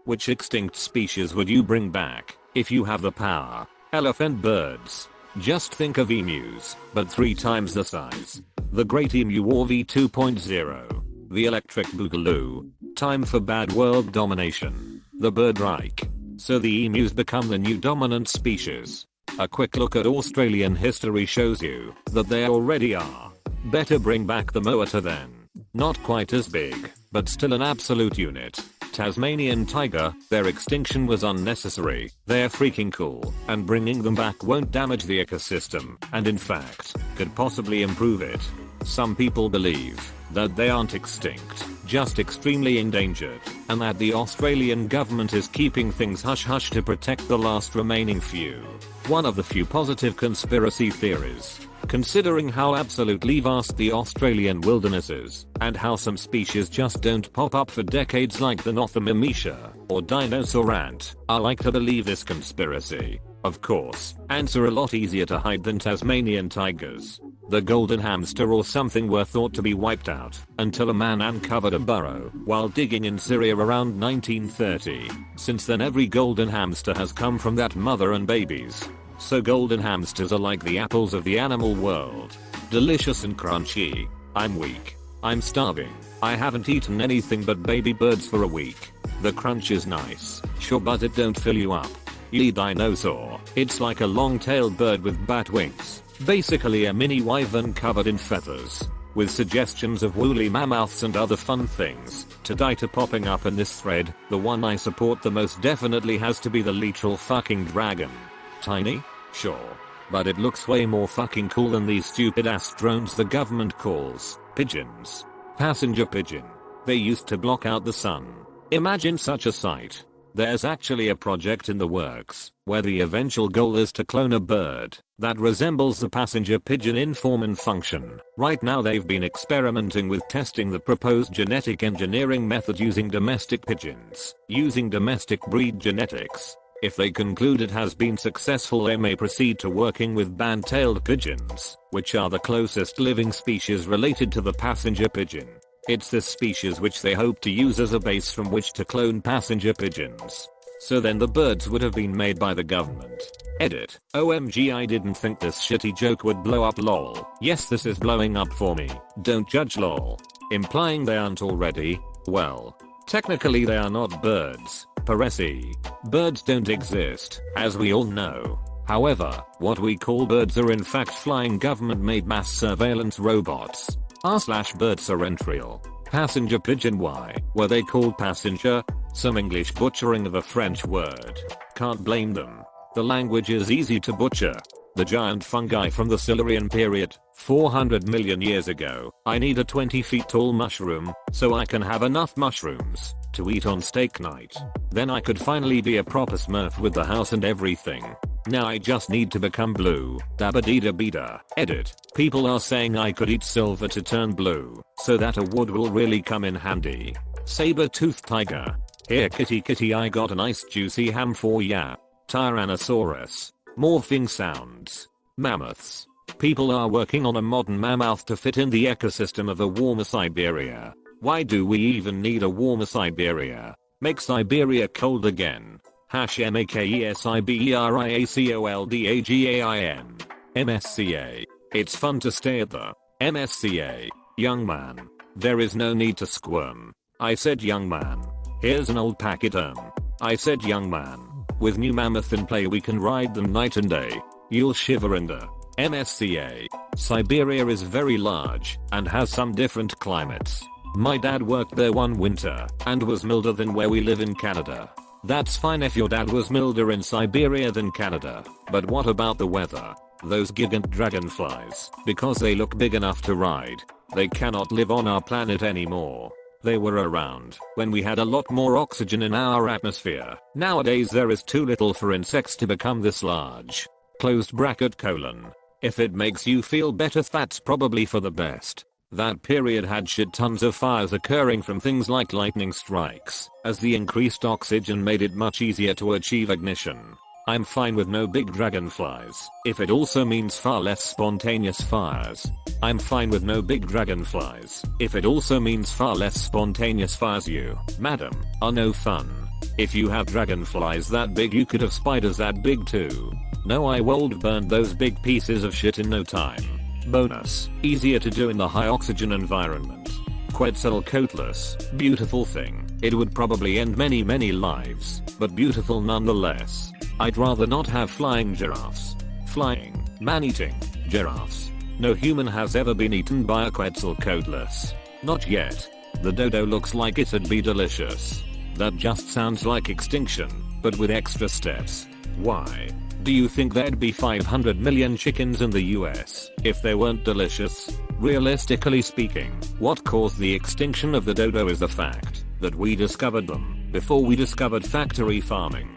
Which extinct species would you bring back if you have the power? Elephant birds. Just think of emus, but 3 times the size. The Great Emu War v 2.0. The Electric Boogaloo. Time for bad world domination. The Bird Reich. So the emus become the new dominant species. A quick look at Australian history shows you that they already are. Better bring back the moata then. Not quite as big, but still an absolute unit. Tasmanian tiger, their extinction was unnecessary, they're freaking cool, and bringing them back won't damage the ecosystem, and in fact, could possibly improve it. Some people believe that they aren't extinct, just extremely endangered, and that the Australian government is keeping things hush-hush to protect the last remaining few. One of the few positive conspiracy theories. Considering how absolutely vast the Australian wilderness is, and how some species just don't pop up for decades like the Nothamamesha or dinosaur ant, I like to believe this conspiracy. Of course, ants are a lot easier to hide than Tasmanian tigers. The golden hamster or something were thought to be wiped out until a man uncovered a burrow while digging in Syria around 1930. Since then every golden hamster has come from that mother and babies. So golden hamsters are like the apples of the animal world. Delicious and crunchy. I'm weak. I'm starving. I haven't eaten anything but baby birds for a week. The crunch is nice, sure, but it don't fill you up. Yee dinosaur. It's like a long-tailed bird with bat wings. Basically a mini wyvern covered in feathers. With suggestions of woolly mammoths and other fun things. To data popping up in this thread, the one I support the most definitely has to be the literal fucking dragon. Tiny? Sure. But it looks way more fucking cool than these stupid ass drones the government calls pigeons. Passenger pigeon. They used to block out the sun. Imagine such a sight. There's actually a project in the works, where the eventual goal is to clone a bird that resembles the passenger pigeon in form and function. Right now they've been experimenting with testing the proposed genetic engineering method using domestic pigeons, using domestic breed genetics. If they conclude it has been successful, they may proceed to working with band-tailed pigeons, which are the closest living species related to the passenger pigeon. It's this species which they hope to use as a base from which to clone passenger pigeons. So then the birds would have been made by the government. Edit. OMG, I didn't think this shitty joke would blow up lol. Yes, this is blowing up for me. Don't judge lol. Implying they aren't already? Well, technically they are not birds. Paresi. Birds don't exist, as we all know. However, what we call birds are in fact flying government-made mass surveillance robots. R/birds are real. Passenger pigeon, why were they called passenger? Some English butchering of a French word. Can't blame them. The language is easy to butcher. The giant fungi from the Silurian period, 400 million years ago. I need a 20 feet tall mushroom, so I can have enough mushrooms to eat on steak night. Then I could finally be a proper smurf with the house and everything. Now I just need to become blue. Dabba-dee-da-bee-da. Edit. People are saying I could eat silver to turn blue, so that a wood will really come in handy. Saber-toothed tiger. Here kitty kitty, I got a nice juicy ham for ya. Tyrannosaurus. Morphing sounds. Mammoths. People are working on a modern mammoth to fit in the ecosystem of a warmer Siberia. Why do we even need a warmer Siberia? Make Siberia cold again. #MAKESIBERIACOLDAGAIN. MSCA. It's fun to stay at the MSCA. Young man. There is no need to squirm. I said young man. Here's an old pachyderm. I said young man. With new mammoth in play we can ride them night and day. You'll shiver in the MSCA. Siberia is very large and has some different climates. My dad worked there one winter and was milder than where we live in Canada. That's fine if your dad was milder in Siberia than Canada, but what about the weather? Those gigant dragonflies, because they look big enough to ride, they cannot live on our planet anymore. They were around when we had a lot more oxygen in our atmosphere. Nowadays there is too little for insects to become this large. Closed bracket colon. If it makes you feel better, that's probably for the best. That period had shit tons of fires occurring from things like lightning strikes, as the increased oxygen made it much easier to achieve ignition. I'm fine with no big dragonflies, if it also means far less spontaneous fires. I'm fine with no big dragonflies, if it also means far less spontaneous fires. You, madam, are no fun. If you have dragonflies that big, you could have spiders that big too. No, I would burn those big pieces of shit in no time. Bonus, easier to do in the high oxygen environment. Quetzalcoatlus, beautiful thing. It would probably end many lives, but beautiful nonetheless. I'd rather not have flying giraffes. Flying, man-eating, giraffes. No human has ever been eaten by a Quetzalcoatlus. Not yet. The dodo looks like it'd be delicious. That just sounds like extinction, but with extra steps. Why? Do you think there'd be 500 million chickens in the US if they weren't delicious? Realistically speaking, what caused the extinction of the dodo is the fact that we discovered them before we discovered factory farming.